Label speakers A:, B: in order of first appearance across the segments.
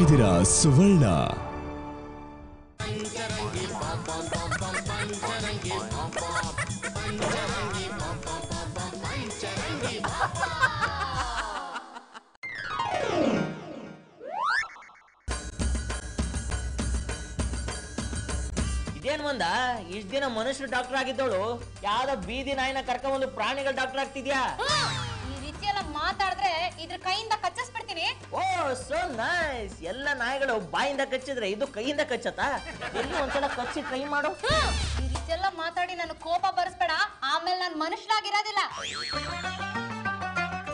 A: ಇದ್ದೀರಾ ಸುವರ್ಣ.
B: ಇದೇನ್ ಒಂದ ಇಷ್ಟ ದಿನ ಮನುಷ್ಯರು ಡಾಕ್ಟರ್ ಆಗಿದ್ದವಳು ಯಾವ್ದೋ ಬೀದಿ ನಾಯಿನ ಕರ್ಕೊಂಡ್ಬಂದು ಪ್ರಾಣಿಗಳ ಡಾಕ್ಟರ್ ಆಗ್ತಿದ್ಯಾ?
C: ಈ ರೀತಿ ಎಲ್ಲ ಮಾತಾಡಿದ್ರೆ ಇದ್ರ ಕೈಯಿಂದ ಕಚ್ಚಿಸ್ಬಿಡ್ತೀನಿ.
B: Oh so nice. ಎಲ್ಲ ನಾಯಿಗಳು ಬಾಯಿಂದ ಕಚ್ಚಿದ್ರೆ ಇದು ಕೈಯಿಂದ ಕಚ್ಚತ್ತಾ? ಎಲ್ಲಿ ಒಂದ್ಸಲ ಕಚ್ಚಿ ಟ್ರೈ ಮಾಡು.
C: ಈ ರೀತಿ ಎಲ್ಲ ಮಾತಾಡಿ ನಾನು ಕೋಪ ಬರ್ಸ್ಬೇಡ, ಆಮೇಲೆ ನಾನು ಮನುಷ್ಯರಾಗಿರೋದಿಲ್ಲ.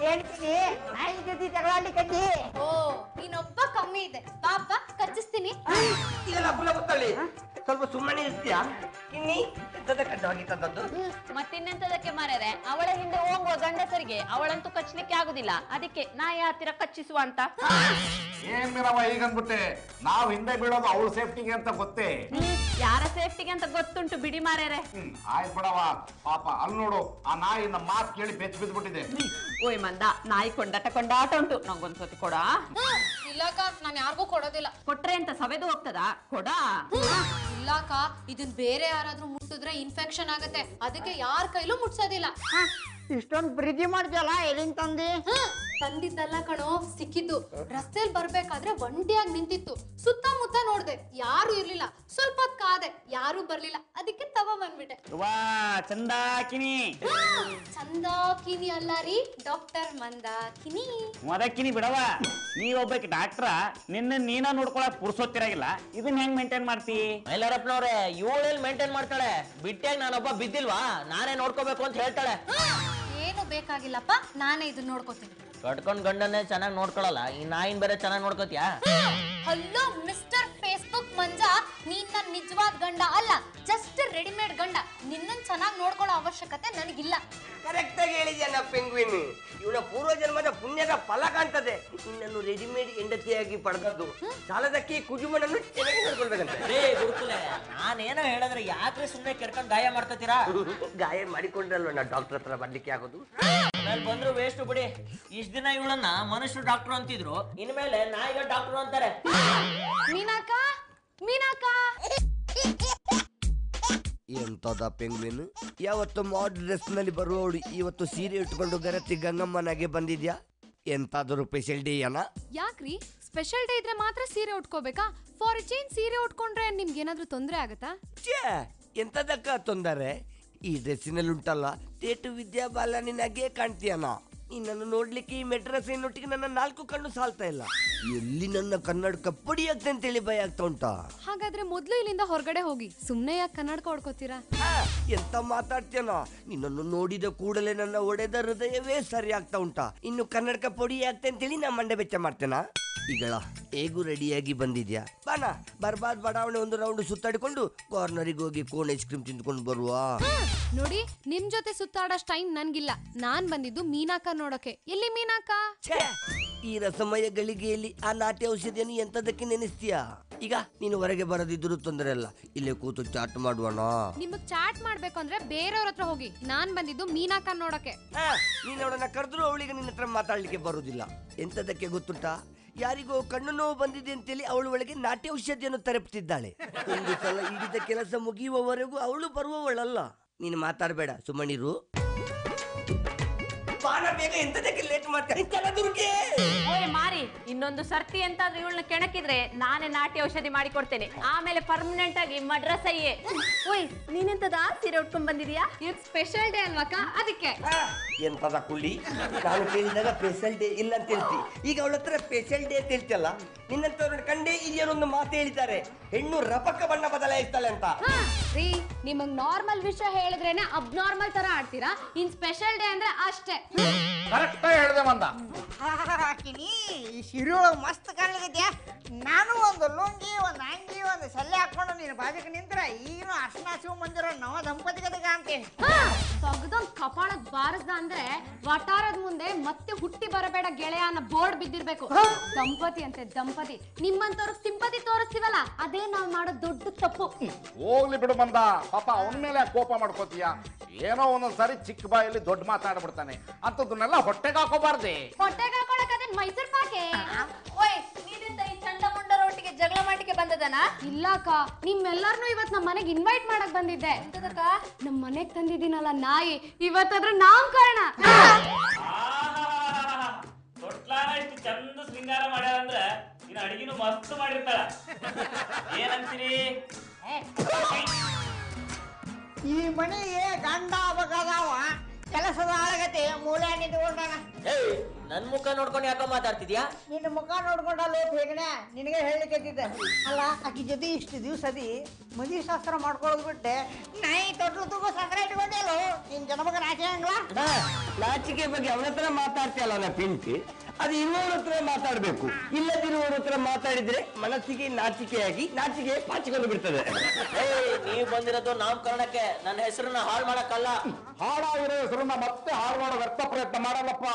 D: ಹೇಳ್ತೀನಿ ನಾಯಿ ಜೊತೆ ಜಗಳಾಡ್ಲಿಕ್ಕೆ.
C: ಓ ನೀನೊಬ್ಬ ಕಮ್ಮಿ ಇದೆ, ಪಾಪ ಕಚ್ಚಿಸ್ತೀನಿ.
E: ಇದೆಲ್ಲ ಫುಲ್ಲ ಗೊತ್ತಳ್ಳಿ. ಸ್ವಲ್ಪ ಸುಮ್ಮನೆ ಇರ್ತೀಯಾ? ಇನ್ನಿ ಎಂತದ ಕಡ್ಡವಾಗಿತ್ತದ್ದು
F: ಮತ್ತಿನ್ನೆಂತದಕ್ಕೆ ಮಾರ್ಯಾರೆ, ಅವಳ ಹಿಂದೆ ಹೋಗುವ ಗಂಡಸರಿಗೆ ಅವಳಂತೂ ಕಚ್ಚಲಿಕ್ಕೆ ಆಗುದಿಲ್ಲ, ಅದಕ್ಕೆ ನಾಯಿ ಹತ್ತಿರ ಕಚ್ಚಿಸುವ ಅಂತ.
G: ಏನ್ ಮೀರವ ಈಗಂದ್ಬಿಟ್ಟೆ? ನಾವ್ ಹಿಂದೆ ಬೀಳೋದು ಅವಳ ಸೇಫ್ಟಿಗೆ ಅಂತ ಗೊತ್ತೇ.
F: ಯಾರ ಸೇಫ್ಟಿಗೆ ಅಂತ ಗೊತ್ತುಂಟು ಬಿಡಿ ಮಾರ್ಯಾರೆ.
G: ಆಯ್ತು ಬಿಡವ, ಪಾಪ ಅಲ್ಲಿ ನೋಡು ಆ ನಾಯಿ ನಮ್ಮ ಮಾತು ಕೇಳಿ ಬೆಚ್ಚ ಬಿದ್ಬಿಟ್ಟಿದೆ.
F: ಓಯ್ ಮಂದ, ನಾಯಿ ಕೊಂಡಾಟ ಉಂಟು, ನಂಗೊಂದ್ಸತಿ ಕೊಡ.
C: ಇಲ್ಲಕ್ಕ, ನಾನು ಯಾರಿಗೂ ಕೊಡೋದಿಲ್ಲ.
F: ಕೊಟ್ರೆ ಅಂತ ಸವೆದು ಹೋಗ್ತದ? ಕೊಡ.
C: ಇಲ್ಲಕ್ಕ, ಇದನ್ ಬೇರೆ ಯಾರಾದ್ರೂ ಮುಟ್ಟಿದ್ರೆ ಇನ್ಫೆಕ್ಷನ್ ಆಗತ್ತೆ, ಅದಕ್ಕೆ ಯಾರ ಕೈಲೂ ಮುಟ್ಸೋದಿಲ್ಲ.
D: ಇಷ್ಟೊಂದು ಪ್ರೀತಿ ಮಾಡ್ತೀಯಲ್ಲ, ಎಲ್ಲಿಂದ ತಂದಿ?
C: ತಂದಿದ್ದಲ್ಲ ಕಣೋ, ಸಿಕ್ಕಿದ್ದು. ರಸ್ತೆಯಲ್ಲಿ ಬರ್ಬೇಕಾದ್ರೆ ಒಂಟಿಯಾಗಿ ನಿಂತಿತ್ತು. ಸುತ್ತಮುತ್ತ ನೋಡ್ದೆ, ಯಾರು ಇರ್ಲಿಲ್ಲ. ಸ್ವಲ್ಪ ಹೊತ್ತು ಕಾದೆ, ಯಾರು ಬರ್ಲಿಲ್ಲ, ಅದಕ್ಕೆ ತಗೊಂಡ್ಬಂದ್ಬಿಟ್ಟೆ.
B: ವಾ ಚಂದಾಕಿನಿ.
C: ಚಂದಾಕಿನಿ ಅಲ್ಲ ರೀ, ಡಾಕ್ಟರ್ ಮಂದಾಕಿನಿ.
H: ಮೊದಕ್ಕಿನಿ ಬಿಡವ, ನೀವೊಬ್ಬಕ್ಕೆ ಡಾಕ್ಟ್ರ, ನಿನ್ನ ನೀನ ನೋಡ್ಕೊಳಕ್ ಪುರ್ಸೊತ್ತಿರಾಗಿಲ್ಲ, ಇದನ್ನ ಹೆಂಗ್ ಮೇಂಟೈನ್ ಮಾಡ್ತಿ?
B: ಮೈಲಾರಪ್ಪನವ್ರೆ, ಇವಳೆಲ್ಲಿ ಮೇಂಟೈನ್ ಮಾಡ್ತಾಳೆ? ಬಿಟ್ಟಾಗ ನಾನೊಬ್ಬ ಬಿದ್ದಿಲ್ವಾ, ನಾನೇ ನೋಡ್ಕೋಬೇಕು ಅಂತ ಹೇಳ್ತಾಳೆ.
C: ಏನು ಬೇಕಾಗಿಲ್ಲಪ್ಪ, ನಾನೇ ಇದನ್ನ ನೋಡ್ಕೋತೀನಿ.
B: ಕಟ್ಕೊಂಡ್ ಗಂಡನ್ನೇ ಚೆನ್ನಾಗಿ ನೋಡ್ಕೊಳಲ್ಲ, ಈ ನಾಯಿನ್ ಬೇರೆ ಚೆನ್ನಾಗಿ ನೋಡ್ಕೋತಿಯಾ?
C: ಹಲೋ ಮಿಸ್ಟರ್ ಫೇಸ್ಬುಕ್ ಮಂಜ, ನೀನ್ ನನ್ನ ನಿಜವಾದ ಗಂಡ ಅಲ್ಲ, ಜಸ್ಟ್ ರೆಡಿಮೇಡ್ ಗಂಡ. ನಿನ್ನನ್ ಚೆನ್ನಾಗಿ ನೋಡ್ಕೊಳ್ಳೋ ಅವಶ್ಯಕತೆ ನನಗಿಲ್ಲ.
E: ಕರೆಕ್ಟ್ ಆಗಿ ಹೇಳಿದ್ಯಾನ ಪೆಂಗ್ವಿನ್. ಇವನ ಪೂರ್ವ ಜನ್ಮದ ಪುಣ್ಯದ ಫಲ ಕಾಣ್ತದೆ. ನಿನ್ನನ್ನು ರೆಡಿಮೇಡ್ ಹೆಂಡತಿಯಾಗಿ ಪಡೆದದ್ದು ಸಾಲದಕ್ಕೆ ಕುಜುಮನನ್ನು ಚೆನ್ನಾಗಿ ನೋಡ್ಕೊಳ್ಬೇಕಂತ.
B: ರೇ ಗುರುಕುಲೆ, ನಾನೇನೋ ಹೇಳಿದ್ರೆ ಯಾಕ್ರೆ ಸುಮ್ಮನೆ ಕೆರ್ಕೊಂಡ್ ಗಾಯ ಮಾಡ್ಕೋತೀರಾ?
E: ಗಾಯ ಮಾಡಿಕೊಂಡ್ರಲ್ವ ನಾ ಡಾಕ್ಟರ್ ಹತ್ರ ಬರ್ಲಿಕ್ಕೆ ಆಗೋದು.
B: ಮೇಲೆ ಬಂದ್ರು ವೇಸ್ಟ್ ಬಿಡಿ. ಇಷ್ಟ ದಿನ ಇವಳನ್ನ ಮನುಷ್ಯರು ಡಾಕ್ಟರ್ ಅಂತಿದ್ರು, ಇನ್ಮೇಲೆ ನಾಯಿಗಳ ಡಾಕ್ಟರ್ ಅಂತಾರೆ.
C: ಮೀನಾಕ, ಮೀನಾಕ.
E: ಎಂತದ ಪೆಂಗ್ವಿನ್, ಯಾವತ್ತು ಮಾಡ್ ಡ್ರೆಸ್ ನಲ್ಲಿ ಬರುವವಳು ಇವತ್ತು ಸೀರೆ ಇಟ್ಕೊಂಡು ಗರತಿ ಗಂಗಮ್ಮನಾಗೆ ಬಂದಿದ್ಯಾ? ಎಂತಾದರೂ ಸ್ಪೆಷಲ್ ಡೇ ಅನ?
I: ಯಾಕ್ರಿ ಸ್ಪೆಷಲ್ ಡೇ ಇದ್ರೆ ಮಾತ್ರ ಸೀರೆ ಉಟ್ಕೋಬೇಕಾ? ಫಾರ್ ಚೇಂಜ್ ಸೀರೆ ಉಟ್ಕೊಂಡ್ರೆ ನಿಮ್ಗೆ ಏನಾದ್ರೂ ತೊಂದರೆ ಆಗತ್ತಾ?
E: ಎಂತದಕ್ಕ ತೊಂದರೆ? ಈ ಡ್ರೆಸ್ಸಿನಲ್ಲಿ ಉಂಟಲ್ಲ, ತೇಟು ವಿದ್ಯಾ ಬಾಲನಿನಾಗೆ ಕಾಣ್ತೀಯನ. ನಿನ್ನನ್ನು ನೋಡ್ಲಿಕ್ಕೆ ಈ ಮೆಡ್ರೆಸ್ಸಿನೊಟ್ಟಿಗೆ ನನ್ನ 4 ಕಣ್ಣು ಸಾಲ್ತಾ ಇಲ್ಲ. ಎಲ್ಲಿ ನನ್ನ ಕನ್ನಡಕ ಪಡಿ ಆಗ್ತದೆ ಅಂತೇಳಿ ಭಯ ಆಗ್ತಾ ಉಂಟಾ?
I: ಹಾಗಾದ್ರೆ ಮೊದ್ಲು ಇಲ್ಲಿಂದ ಹೊರಗಡೆ ಹೋಗಿ, ಸುಮ್ನೆ ಯಾಕೆ ಕನ್ನಡಕ ಹೊಡ್ಕೋತೀರಾ?
E: ಎಂತ ಮಾತಾಡ್ತೀಯನ? ನಿನ್ನನ್ನು ನೋಡಿದ ಕೂಡಲೇ ನನ್ನ ಒಡೆದ ಹೃದಯವೇ ಸರಿ ಆಗ್ತಾ ಉಂಟಾ? ಇನ್ನು ಕನ್ನಡಕ ಪೊಡಿ ಆಗ್ತದೆ ಅಂತೇಳಿ ನಾ ಮಂಡೆ ಬೆಚ್ಚ ಮಾಡ್ತೇನಾ? ಈಗಳ ಹೇಗೂ ರೆಡಿಯಾಗಿ ಬಂದಿದ್ಯಾ? ಬಾನ ಬರ್ಬಾದ್ ಬಡಾವಣೆ ಒಂದು ರೌಂಡ್ ಸುತ್ತಾಡಿಕೊಂಡು ಕಾರ್ನರಿಗೆ ಹೋಗಿ ಕೋನ್ ಐಸ್ ಕ್ರೀಮ್ ತಿಂದ್ಕೊಂಡು ಬರುವ.
I: ನೋಡಿ, ನಿಮ್ ಜೊತೆ ಸುತ್ತಾಡೋಷ್ಟು ಟೈಮ್ ನನ್ಗಿಲ್ಲ. ನಾನ್ ಬಂದಿದ್ದು ಮೀನಾಕ ನೋಡಕ್ಕೆ. ಎಲ್ಲಿ ಮೀನಾಕ?
E: ಈ ರಸಮಯ ಗಳಿಗೆಯಲ್ಲಿ ಆ ನಾಟಿ ಔಷಧಿಯನ್ನು ಎಂತದಕ್ಕೆ ನೆನೆಸ್ತೀಯಾ? ಈಗ ನೀನು ಹೊರಗೆ ಬರದಿದ್ರು ತೊಂದರೆ ಇಲ್ಲ, ಇಲ್ಲೇ ಕೂತು ಚಾಟ್ ಮಾಡುವಣ.
I: ನಿಮಗ್ ಚಾಟ್ ಮಾಡ್ಬೇಕು ಅಂದ್ರೆ ಬೇರೆಯವ್ರ ಹತ್ರ ಹೋಗಿ. ನಾನ್ ಬಂದಿದ್ದು ಮೀನಾಕ ನೋಡಕ್ಕೆ.
E: ನೀನ್ ಅವಳನ್ನ ಕರೆದ್ರು ಅವಳಿಗೆ ನಿನ್ನ ಹತ್ರ ಮಾತಾಡ್ಲಿಕ್ಕೆ ಬರುದಿಲ್ಲ. ಎಂತದಕ್ಕೆ ಗೊತ್ತುಂಟಾ? ಯಾರಿಗೋ ಕಣ್ಣು ನೋವು ಬಂದಿದೆ ಅಂತೇಳಿ ಅವಳು ಒಳಗೆ ನಾಟಿ ಔಷಧಿಯನ್ನು ತರಪ್ತಿದ್ದಾಳೆ. ಒಂದು ಸಲ ಹಿಡಿದ ಕೆಲಸ ಮುಗಿಯುವವರೆಗೂ ಅವಳು ಬರುವವಳಲ್ಲ. ನೀನು ಮಾತಾಡಬೇಡ, ಸುಮ್ಮನಿರು. ಬೇಗ ಎಂತದಕ್ಕೆ ಲೇಟ್
F: ಓಯ್ ಮಾರಿ, ಇನ್ನೊಂದು ಸರ್ತಿ ಎಂತಾದ್ರೂ ಇವಳನ್ನ ಕೆಣಕಿದ್ರೆ ನಾನೇ ನಾಟಿ ಔಷಧಿ ಮಾಡಿ ಕೊಡ್ತೇನೆ. ಆಮೇಲೆ ಪರ್ಮನೆಂಟ್ ಆಗಿ ಮಡ್ರಸಯ್ಯೇ. ಓಯ್, ನೀನೆಂತದ ಸೀರೆ ಉಟ್ಕೊಂಡ್ ಬಂದಿದ್ಯಾ?
I: ಇವತ್ತು ಸ್ಪೆಷಲ್ ಡೇ ಅಲ್ವಾಕ, ಅದಕ್ಕೆ.
E: ಎಂತದ ಕುಳ್ಳಿ, ನಾನು ಕೇಳಿದಾಗ ಸ್ಪೆಷಲ್ ಡೇ ಇಲ್ಲ ಅಂತ ಹೇಳ್ತಿ, ಈಗ ಅವಳ ಹತ್ರ ಸ್ಪೆಷಲ್ ಡೇ ಅಂತ ಹೇಳ್ತಿಯಲ್ಲ. ನಿನ್ನಂತವ್ರನ್ನ ಕಂಡೇ ಹಿರಿಯರೊಂದು ಮಾತು ಹೇಳಿದ್ದಾರೆ, ಹೆಣ್ಣು ರಪಕ್ಕ ಬಣ್ಣ ಬದಲಾಯಿಸ್ತಾಳೆ ಅಂತ.
I: ರೀ, ನಿಮಗ್ ನಾರ್ಮಲ್ ವಿಷಯ ಹೇಳಿದ್ರೇನೆ ಅಬ್ನಾರ್ಮಲ್ ತರ ಆಡ್ತೀರಾ. ಇನ್ ಸ್ಪೆಷಲ್ ಡೇ ಅಂದ್ರೆ ಅಷ್ಟೇ.
G: ಕರೆಕ್ಟ್ ಹೇಳ್ದೆ ಮಂದ.
D: ಈ ಸಿರಿಯೊಳ ಮಸ್ತ್ ಕಾಣ್ಲಿಕ್ಕೆ. ನಾನು ಒಂದು ಲುಂಗಿ, ಒಂದು ಅಂಗಿ, ಒಂದು ಸಲ್ಲೆ ಹಾಕೊಂಡು ನೀನು ಬಾಜಕ್ಕೆ ನಿಂತ್ರ ಈಗಿನ ಅರ್ಶನಾಶಿವ ಮಂದಿರ ನವ ದಂಪತಿಗತೆ ಕಾಣ್ತೀನಿ.
I: ತಗದೊಂದ್ ಕಪಾಳಕ್ ಬಾರಸ್ದ ಅಂದ್ರೆ ವಟಾರದ ಮುಂದೆ ಮತ್ತೆ ಹುಟ್ಟಿ ಬರಬೇಡ ಗೆಳೆಯ ಅನ್ನೋ ಬೋರ್ಡ್ ಬಿದ್ದಿರ್ಬೇಕು. ದಂಪತಿ ಅಂತೆ ದಂಪತಿ. ನಿಮ್ಮಂತವ್ರಿಗೆ ಸಿಂಪತಿ ತೋರಿಸ್ತೀವಲ್ಲ, ಅದೇ ನಾವ್ ಮಾಡೋ ದೊಡ್ಡ ತಪ್ಪು.
G: ಹೋಗ್ಲಿ ಬಿಡು ಮಂದ, ಪಾಪ ಅವನ ಮೇಲೆ ಕೋಪ ಮಾಡ್ಕೋತೀಯ. ಏನೋ ಒಂದೊಂದ್ಸಾರಿ ಚಿಕ್ಕ ಬಾಯಲ್ಲಿ ದೊಡ್ಡ ಮಾತಾಡ್ಬಿಡ್ತಾನೆ, ಅಂತದನ್ನೆಲ್ಲ ಹೊಟ್ಟೆಗೆ ಹಾಕೋಬಾರ್ದೆ.
I: ಹೊಟ್ಟೆಗೆ ಹಾಕೊಳಕ್ ಅದೇನ್ ಮೈಸೂರ್ ಪಾಕೆ? ಓಯ್, ನೀನಿಂದ ಈ ಚಂಡಮುಂಡ
F: ಅಂತನಾ?
I: ಇಲ್ಲ ಅಕ್ಕ, ನಿಮ್ಮೆಲ್ಲರನ್ನು ಇವತ್ ನಮ್ಮ ಮನೆಗೆ ಇನ್ವೈಟ್ ಮಾಡಕ್ ಬಂದಿದ್ದೆ. ನಮ್ ಮನೆಗ್ ತಂದಿದ್ದೀನಲ್ಲ ನಾಯಿ, ಇವತ್ತಾದ್ರ ನಾಮಕರಣ.
H: ಇಷ್ಟು ಚಂದ ಶೃಂಗಾರ ಮಾಡ್ಯಾರಂದ್ರ ಇನ್ನು ಅಡಿಗೆನು ಮಸ್ತ್ ಮಾಡಿರ್ತಾಳ. ಏನಂತೀರಿ?
D: ಈ ಮನೆಗೆ ಗಂಡ ಅಬಗದಾವ ಕೆಲಸದ ಆಳಗತೆ ಮೂಲೆ ನಿಂತ್ಕೊಂಡಾನ.
B: ನನ್ ಮುಖ ನೋಡ್ಕೊಂಡು ಯಾಕೋ ಮಾತಾಡ್ತಿದ್ಯಾ?
D: ನಿನ್ನ ಮುಖ ನೋಡ್ಕೊಂಡಲ್ಲ ಹೇಗನೆ ನಿನಗೆ ಹೇಳಿಕೆದ್ದಿದ್ದೆ. ಅಲ್ಲ ಆಕಿ ಜೊತೆ ಇಷ್ಟು ದಿವಸ ಅದಿ ಮದುವೆ ಶಾಸ್ತ್ರ ಮಾಡ್ಕೊಳ್ಳೋದು ಬಿಟ್ಟೆ ನಾಯಿ ತೊಟ್ಲು ತಗೋ ಸಂಗ್ರ ಇಟ್ಕೊಂಡೇಲು. ನಿನ್ ಜನಮಗ ನಾಚೆ ಹಂಗ್ಲ
E: ನಾಚಿಕೆ ಬಗ್ಗೆ ಅವನ ಹತ್ರ ಮಾತಾಡ್ತೀಯಲ್ಲ ನಾ ಪಿಂಟಿ, ಅದು ಇರುವವ್ರ ಹತ್ರ ಮಾತಾಡ್ಬೇಕು. ಇಲ್ಲದಿರುವವ್ರ ಹತ್ರ ಮಾತಾಡಿದ್ರೆ ಮನಸ್ಸಿಗೆ ನಾಚಿಕೆಯಾಗಿ ನಾಚಿಕೆ ಪಾಚಿಕೊಂಡು ಬಿಡ್ತದೆ.
B: ನೀವ್ ಬಂದಿರೋದು ನಾಮಕರಣಕ್ಕೆ, ನನ್ನ ಹೆಸರನ್ನ ಹಾಳು ಮಾಡಕ್ಕಲ್ಲ.
G: ಹಾಳಾಗಿರೋ ಹೆಸರನ್ನ ಮತ್ತೆ ಹಾಳು ಮಾಡೋ ವ್ಯರ್ಥ ಪ್ರಯತ್ನ ಮಾಡಲ್ಲಪ್ಪ.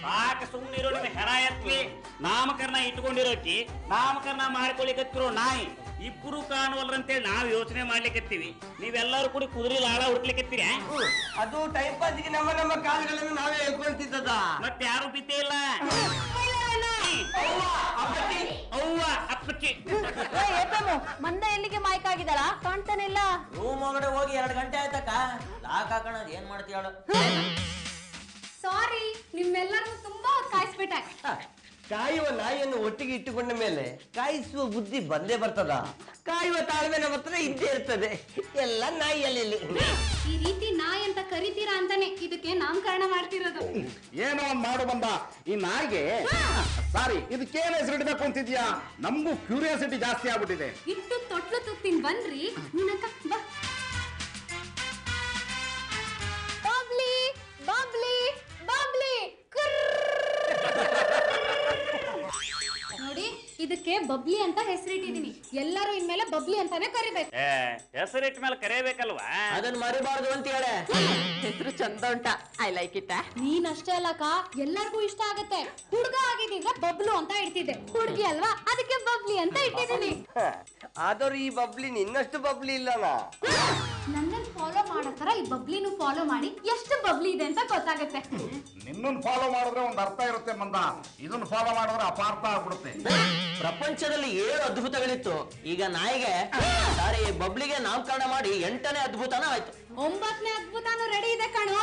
H: ಸಾಕು ಸುಮ್ಮನಿರೋ ನಿಮ್ಮ ಹೆಣ ಎತ್ವಿ. ನಾಮಕರಣ ಇಟ್ಕೊಂಡಿರೋಕಿ ನಾಮಕರಣ ಮಾಡ್ಕೊಳಿಕತ್ತಿರೋ ನಾಯಿ ಇಬ್ರು ಕಾಣುವಲ್ರಂತೇಳಿ ನಾವ್ ಯೋಚನೆ ಮಾಡ್ಲಿಕ್ಕತ್ತೀವಿ. ನೀವೆಲ್ಲರೂ ಕೂಡ ಕುದುರೆ ಲಾಳ ಹುಡ್ಲಿಕ್ಕತ್ತೀರಿ.
E: ಅದು ಟೈಮ್ ಪಾಸಿಗೆ ನಮ್ಮ ಕಾಲುಗಳನ್ನು ನಾವೇ ಹೇಳ್ಕೊಳ್ತಿದ್ದದ.
H: ಮತ್ತೆ ಯಾರು ಬಿತ್ತೇ ಇಲ್ಲ. ಅವ್ವ ಅಪ್ಪಚ್ಚಿ
F: ಮಂದ ಎಲ್ಲಿಗೆ ಮಾಯ್ಕಾಗಿದ್ದಾಳ? ಕಾಣ್ತಾನೆ ಇಲ್ಲ.
B: ರೂಮ್ ಒಳಗಡೆ ಹೋಗಿ 2 ಗಂಟೆ ಆಯ್ತಕ್ಕ. ಲಾಕ್ ಹಾಕೋಣ ಏನ್ ಮಾಡ್ತೀಯಾಳು?
I: ಸಾರಿ, ನಿಮ್ಮೆಲ್ಲರನ್ನು ತುಂಬಾ ಕಾಯಿಸ್ಬಿಟ್ಟೆ.
E: ಕಾಯುವ ನಾಯಿಯನ್ನು ಒಟ್ಟಿಗೆ ಇಟ್ಟುಕೊಂಡ ಮೇಲೆ ಕಾಯಿಸುವ ಬುದ್ಧಿ ಬಂದೇ ಬರ್ತದ. ಕಾಯುವ ತಾಳ್ಮೆ ನಮ್ಮ ಹತ್ರ ಇದ್ದೇ ಇರ್ತದೆ. ಎಲ್ಲ ನಾಯಿಯಲ್ಲಿ
I: ಈ ರೀತಿ ನಾಯಿ ಅಂತ ಕರಿತೀರಾ ಅಂತಾನೆ ಇದಕ್ಕೆ ನಾಮಕರಣ ಮಾಡ್ತಿರೋದು.
G: ಏನೋ ಒಂದ್ ಮಾಡು ಬಂದ ಈ ನಾಯಿಗೆ. ಸಾರಿ, ಇದಕ್ಕೇನು ಹೆಸರಿಡ್ಬೇಕು ಅಂತಿದ್ಯಾ? ನಮಗೂ ಕ್ಯೂರಿಯಾಸಿಟಿ ಜಾಸ್ತಿ ಆಗ್ಬಿಟ್ಟಿದೆ.
I: ಇಟ್ಟು ತೊಟ್ಲು ತುತ್ತಿನ ಬಂದ್ರಿ ನಿನಕ ಬಾ. ಬಾಬ್ಲಿ ಬಾಬ್ಲಿ ಬಾಬ್ಲಿ ನೋಡಿ, ಇದಕ್ಕೆ ಬಬ್ಲಿ ಅಂತ ಹೆಸರಿಟ್ಟಿದೀನಿ. ಎಲ್ಲರೂ ಇನ್ಮೇಲೆ ಬಬ್ಲಿ ಅಂತಾನೆ ಕರಿಬೇಕು.
H: ಹೆಸರಿಟ್ಟ ಮೇಲೆ ಕರೆಯಬೇಕಲ್ವಾ?
B: ಅದನ್ನ ಮರಿಬಾರ್ದು ಅಂತ ಹೇಳೆ.
F: ಹೆಸರು ಚಂದ ಉಂಟಾ? I like it.
I: ನೀನಷ್ಟೇ ಅಲ್ಲಕ್ಕ, ಎಲ್ಲರಿಗೂ ಇಷ್ಟ ಆಗತ್ತೆ. ಹುಡುಗ ಆಗಿದ್ರೆ ಬಬ್ಲು ಅಂತ ಇಡ್ತಿದ್ದೆ, ಹುಡುಗಿ ಅಲ್ವಾ ಅದಕ್ಕೆ ಬಬ್ಲಿ ಅಂತ ಇಟ್ಟಿದ್ದೀನಿ.
E: ಆದರೂ ಈ ಬಬ್ಲಿ ನಿನ್ನಷ್ಟು ಬಬ್ಲಿ ಇಲ್ಲನಾ?
I: ನನ್ನನ್ನು ಫಾಲೋ ಮಾಡೋ ತರ ಈ ಬಬ್ಲಿನೂ ಫಾಲೋ ಮಾಡಿ ಎಷ್ಟು ಬಬ್ಲಿ ಇದೆ ಅಂತ ಗೊತ್ತಾಗತ್ತೆ.
G: ನಿನ್ನನ್ನು ಫಾಲೋ ಮಾಡಿದ್ರೆ ಒಂದ್ ಅರ್ಥ ಇರುತ್ತೆ ಮಂದ, ಇದನ್ನ ಫಾಲೋ ಮಾಡಿದ್ರೆ ಅಪಾರ್ಥ ಆಗ್ಬಿಡುತ್ತೆ.
B: ಪ್ರಪಂಚದಲ್ಲಿ 7 ಅದ್ಭುತಗಳಿತ್ತು, ಈಗ ನಾಯಿಗೆ ಸಾರಿ ಬಬ್ಲಿಗೆ ನಾಮಕರಣ ಮಾಡಿ 8ನೇ ಅದ್ಭುತನ ಆಯ್ತು.
I: 9ನೇ ಅದ್ಭುತನೂ ರೆಡಿ ಇದೆ ಕಣೋ.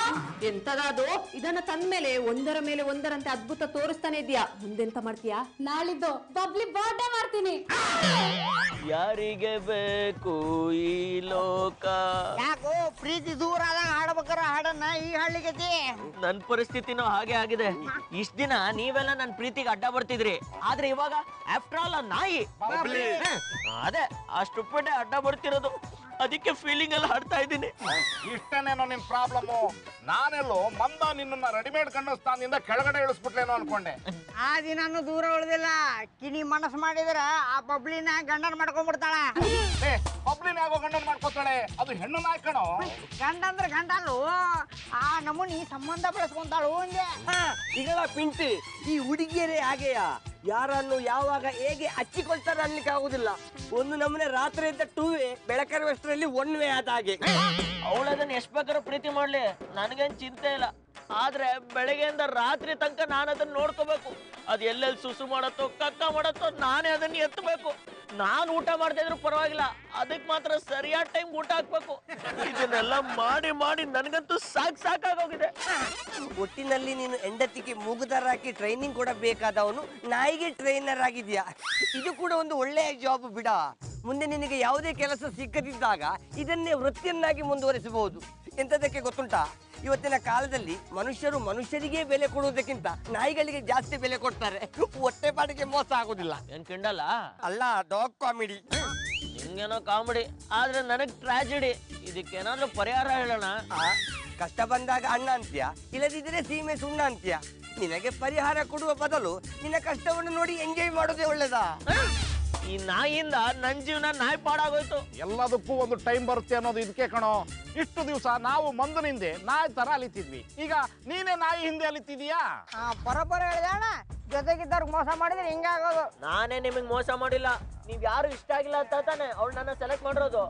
F: ಎಂತದಾದು? ಇದನ್ನ ತಂದ್ಮೇಲೆ ಒಂದರ ಮೇಲೆ ಒಂದರಂತೆ ಅದ್ಭುತ ತೋರಿಸ್ತಾನೆ ಇದೆಯಾ? ಮುಂದೆಂತ ಮಾಡ್ತೀಯಾ?
I: ನಾಳಿದ್ದು ಬಬ್ಲಿ ಬರ್ಡೇ ಮಾಡ್ತೀನಿ.
B: ಯಾರಿಗೆ ಬೇಕು ಈ ಲೋಕ?
D: ಯಾಕೋ ಪ್ರೀತಿ ದೂರ ಆದಾಗ ಹಾಡ್ಬೇಕಾರ ಹಾಡನ್ನ ಈ ಹಾಡ್ಲಿಕ್ಕೆ.
B: ನನ್ ಪರಿಸ್ಥಿತಿನೂ ಹಾಗೆ ಆಗಿದೆ. ಇಷ್ಟ ದಿನ ನೀವೆಲ್ಲ ನನ್ ಪ್ರೀತಿಗೆ ಅಡ್ಡ ಬರ್ತಿದ್ರಿ, ಆದ್ರೆ ಇವಾಗ ಆಫ್ಟರ್ ಆಲ್ ನಾಯಿ ಅದೇ ಅಷ್ಟು ಪಟ್ಟೆ ಅಡ್ಡ ಬರ್ತಿರೋದು. ಅದಕ್ಕೆ ಫೀಲಿಂಗ್ ಎಲ್ಲ ಹಾಡ್ತಾ ಇದ್ದೀನಿ.
G: ಇಷ್ಟನೇನೋ ನಿನ್ ಪ್ರಾಬ್ಲಮ್. ನಾನೆಲ್ಲೋ ಮಂದ ನಿನ್ನ ರೆಡಿಮೇಡ್ ಗಂಡ ಸ್ಥಾನದಿಂದ ಕೆಳಗಡೆ ಇಳಿಸ್ಬಿಟ್ಲೇನೋ ಅನ್ಕೊಂಡೆ.
D: ಆ ದಿನಾನು ದೂರ ಉಳಿದಿಲ್ಲ. ಕಿನಿ ಮನಸ್ಸು ಮಾಡಿದ್ರ ಆ ಬಬ್ಲಿನ ಗಂಡನ ಮಾಡ್ಕೊಂಡ್ಬಿಡ್ತಾಳ.
G: ಪಬ್ಲಿನ್ ಆಗೋ ಗಂಡನ್ ಮಾಡ್ಕೊತಾಳೆ, ಅದು ಹೆಣ್ಣು ನಾಯಿ ಕಣೋ.
D: ಗಂಡ ಅಂದ್ರೆ ಗಂಡಲ್ಲು, ಆ ನಮೂನಿ ಸಂಬಂಧ ಬೆಳೆಸ್ಕೊಂತಾಳು ಅಂದೆ.
E: ಈಗ ಪಿಂಟಿ, ಈ ಹುಡುಗಿಯರೇ ಹಾಗೆಯ, ಯಾರನ್ನು ಯಾವಾಗ ಹೇಗೆ ಹಚ್ಚಿಕೊಳ್ತಾರೆ ಅನ್ಲಿಕ್ಕೆ ಆಗುದಿಲ್ಲ. ಒಂದು ನಮ್ಮನೆ ರಾತ್ರಿ ಇದ್ದ 2 ವೇ, ಬೆಳಕರುವಷ್ಟರಲ್ಲಿ 1 ವೇ ಆದ ಹಾಗೆ.
B: ಅವಳದನ್ನ ಎಷ್ಟ್ ಬೇಕಾದ್ರೂ ಪ್ರೀತಿ ಮಾಡ್ಲಿ, ನನಗೇನ್ ಚಿಂತೆ ಇಲ್ಲ. ಆದ್ರೆ ಬೆಳಗ್ಗೆಯಿಂದ ರಾತ್ರಿ ತನಕ ನಾನು ಅದನ್ನ ನೋಡ್ಕೋಬೇಕು. ಅದು ಎಲ್ಲೆಲ್ಲಿ ಸುಸು ಮಾಡತ್ತೋ ಕಕ್ಕ ಮಾಡತ್ತೋ ನಾನೇ ಅದನ್ನ ಎತ್ತಬೇಕು. ನಾನು ಊಟ ಮಾಡ್ತಾ ಇದ್ರು ಪರವಾಗಿಲ್ಲ, ಅದಕ್ಕೆ ಮಾತ್ರ ಸರಿಯಾದ ಟೈಮ್ ಊಟ ಹಾಕ್ಬೇಕು. ಇದನ್ನೆಲ್ಲ ಮಾಡಿ ಮಾಡಿ ನನಗಂತೂ ಸಾಕಾಗೋಗಿದೆ.
E: ಒಟ್ಟಿನಲ್ಲಿ ನೀನು ಹೆಂಡತಿಗೆ ಮೂಗುದಾರ ಹಾಕಿ ಟ್ರೈನಿಂಗ್ ಕೂಡ ಬೇಕಾದವನು ನಾಯಿಗೆ ಟ್ರೈನರ್ ಆಗಿದ್ಯಾ. ಇದು ಕೂಡ ಒಂದು ಒಳ್ಳೆಯ ಜಾಬ್ ಬಿಡ. ಮುಂದೆ ನಿನಗೆ ಯಾವುದೇ ಕೆಲಸ ಸಿಕ್ಕದಿದ್ದಾಗ ಇದನ್ನೇ ವೃತ್ತಿಯನ್ನಾಗಿ ಮುಂದುವರಿಸಬಹುದು. ಎಂತದಕ್ಕೆ ಗೊತ್ತುಂಟಾ? ಇವತ್ತಿನ ಕಾಲದಲ್ಲಿ ಮನುಷ್ಯರು ಮನುಷ್ಯರಿಗೆ ಬೆಲೆ ಕೊಡುವುದಕ್ಕಿಂತ ನಾಯಿಗಳಿಗೆ ಜಾಸ್ತಿ ಬೆಲೆ ಕೊಡ್ತಾರೆ. ಹೊಟ್ಟೆ ಪಾಟಿಗೆ ಮೋಸ ಆಗುದಿಲ್ಲ.
B: ಏನ್ ಕಿಂಡಲ್ಲ
E: ಅಲ್ಲ, ಡಾಗ್ ಕಾಮಿಡಿ.
B: ನಿಂಗೇನೋ ಕಾಮಿಡಿ, ಆದ್ರೆ ನನಗ್ ಟ್ರಾಜಿಡಿ. ಇದಕ್ಕೇನಾದ್ರೂ ಪರಿಹಾರ ಹೇಳೋಣ.
E: ಕಷ್ಟ ಬಂದಾಗ ಅಣ್ಣ ಅಂತ್ಯ, ಇಲ್ಲದಿದ್ರೆ ಸೀಮೆ ಸುಣ್ಣ ಅಂತ್ಯ. ನಿನಗೆ ಪರಿಹಾರ ಕೊಡುವ ಬದಲು ನಿನ್ನ ಕಷ್ಟವನ್ನು ನೋಡಿ ಎಂಜಾಯ್ ಮಾಡೋದೇ ಒಳ್ಳೇದಾ?
B: ಈ ನಾಯಿಯಿಂದ ನನ್ ಜೀವನ ನಾಯಿ ಪಾಡಾಗೋಯ್ತು.
G: ಎಲ್ಲದಕ್ಕೂ ಒಂದು ಟೈಮ್ ಬರುತ್ತೆ ಅನ್ನೋದು ಇದಕ್ಕೆ ಕಣೋ. ಇಷ್ಟು ದಿವಸ ನಾವು ಮಂದನಿಂದೆ ನಾಯಿ ತರ ಅಲಿತಿದ್ವಿ, ಈಗ ನೀನೇ ನಾಯಿ ಹಿಂದೆ ಅಲಿತಿದೀಯಾ?
D: ಬರೋಬ್ಬರ ಹೇಳಿದೆ ಅಣ್ಣ. ಜೊತೆಗಿದ್ದವ್ರಿಗೆ ಮೋಸ ಮಾಡಿದ್ರೆ ಹಿಂಗಾಗೋದು.
B: ನಾನೇ ನಿಮಗ್ ಮೋಸ ಮಾಡಿಲ್ಲ. ನೀವ್ ಯಾರು ಇಷ್ಟ ಆಗಿಲ್ಲ ಅಂತ ತಾನೆ ಅವ್ಳು ನನ್ನ ಸೆಲೆಕ್ಟ್ ಮಾಡಿರೋದು.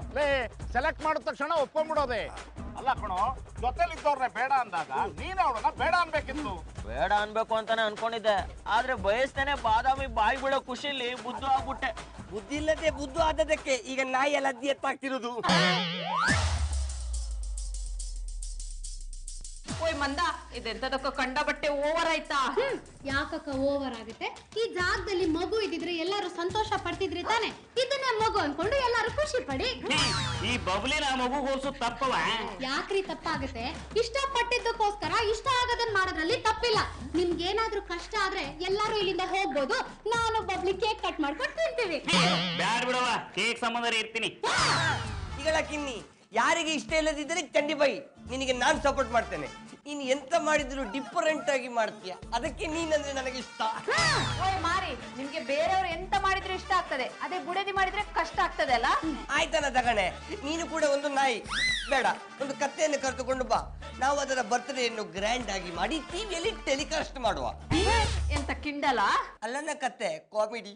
G: ಸೆಲೆಕ್ಟ್ ಮಾಡಿದ ತಕ್ಷಣ ಒಪ್ಕೊಂಡ್ಬಿಡೋದೆ ಅಲ್ಲ ಕಣೋ. ಜೊತೆಲಿದ್ದವ್ರನ್ನೇ ಬೇಡ ಅಂದಾಗ ನೀನೇ ಅವಳನ್ನ ಬೇಡ ಅನ್ಬೇಕಿತ್ತು.
B: ಬೇಡ ಅನ್ಬೇಕು ಅಂತಾನೆ ಅನ್ಕೊಂಡಿದ್ದೆ, ಆದ್ರೆ ಬಯಸ್ತೇನೆ ಬಾದಾಮಿ ಬಾಯಿ ಬಿಡೋ ಖುಷಿಲಿ ಬುದ್ದು ಆಗ್ಬಿಟ್ಟೆ.
E: ಬುದ್ಧಿ ಇಲ್ಲದೆ ಬುದ್ದು ಆದದಕ್ಕೆ ಈಗ ನಾಯಿ ಎಲ್ಲ ಅದ್ದಿ ಎತ್ತಾಗ್ತಿರೋದು.
F: ಓಯ್ ಮಂದ, ಇದೆಂತದಕ್ಕ ಕಂಡ ಬಟ್ಟೆ ಓವರ್ ಆಯ್ತಾ?
C: ಯಾಕಕ್ಕ ಓವರ್ ಆಗುತ್ತೆ? ಈ ಜಾಗದಲ್ಲಿ ಮಗು ಇದ್ದಿದ್ರೆ ಎಲ್ಲರೂ ಸಂತೋಷ ಪಡ್ತಿದ್ರಿ ತಾನೆ. ಇದನ್ನೇ ಮಗು ಅನ್ಕೊಂಡು ಎಲ್ಲರೂ ಖುಷಿ ಪಡಿ.
H: ಈ ಬಬ್ಲಿನ ಮಗು ಹೋಲ್ಸು ತಪ್ಪವ?
C: ಯಾಕ್ರಿ ತಪ್ಪಾಗುತ್ತೆ? ಇಷ್ಟಪಟ್ಟಿದ್ದಕ್ಕೋಸ್ಕರ ಇಷ್ಟ ಆಗೋದನ್ನ ಮಾಡೋದ್ರಲ್ಲಿ ತಪ್ಪಿಲ್ಲ. ನಿಮ್ಗೇನಾದ್ರೂ ಕಷ್ಟ ಆದ್ರೆ ಎಲ್ಲರೂ ಇಲ್ಲಿಂದ ಹೋಗ್ಬೋದು. ನಾನು ಬಬ್ಲಿ ಕೇಕ್ ಕಟ್ ಮಾಡ್ಕೊಂಡು ತಿಂತೀವಿ.
H: ಬ್ಯಾಡ್ ಬಿಡವ, ಕೇಕ್ ಸಂಬಂಧ ಇರ್ತೀನಿ.
E: ಈಗಳ ಕಿನ್ನಿ, ಯಾರಿಗೆ ಇಷ್ಟ ಇಲ್ಲದಿದ್ದರೆ ಚಂಡಿ ಬೈ, ನಿನಗೆ ನಾನು ಸಪೋರ್ಟ್ ಮಾಡ್ತೇನೆ. ನೀನು ಎಂತ ಮಾಡಿದ್ರು ಡಿಫರೆಂಟ್ ಆಗಿ ಮಾಡ್ತೀಯ, ಅದಕ್ಕೆ ನೀನಂದ್ರೆ ನನಗೆ ಇಷ್ಟ.
F: ಓಯ್ ಮಾರಿ, ನಿಮ್ಗೆ ಬೇರೆಯವ್ರು ಎಂತ ಮಾಡಿದ್ರು ಇಷ್ಟ ಆಗ್ತದೆ, ಅದೇ ಬುಡದಿ ಮಾಡಿದ್ರೆ ಕಷ್ಟ ಆಗ್ತದೆ ಅಲ್ಲ?
E: ಆಯ್ತಲ್ಲ ತಗಣೆ, ನೀನು ಕೂಡ ಒಂದು ನಾಯಿ ಬೇಡ, ಒಂದು ಕತ್ತೆಯನ್ನು ಕರೆದುಕೊಂಡು ಬಾ. ನಾವು ಅದರ ಬರ್ತ್ಡೇಯನ್ನು ಗ್ರ್ಯಾಂಡ್ ಆಗಿ ಮಾಡಿ ಟಿವಿಯಲ್ಲಿ ಟೆಲಿಕಾಸ್ಟ್ ಮಾಡುವ.
F: ಎಂತ ಕಿಂಡಲ?
E: ಅಲ್ಲನ್ನ ಕತ್ತೆ ಕಾಮಿಡಿ.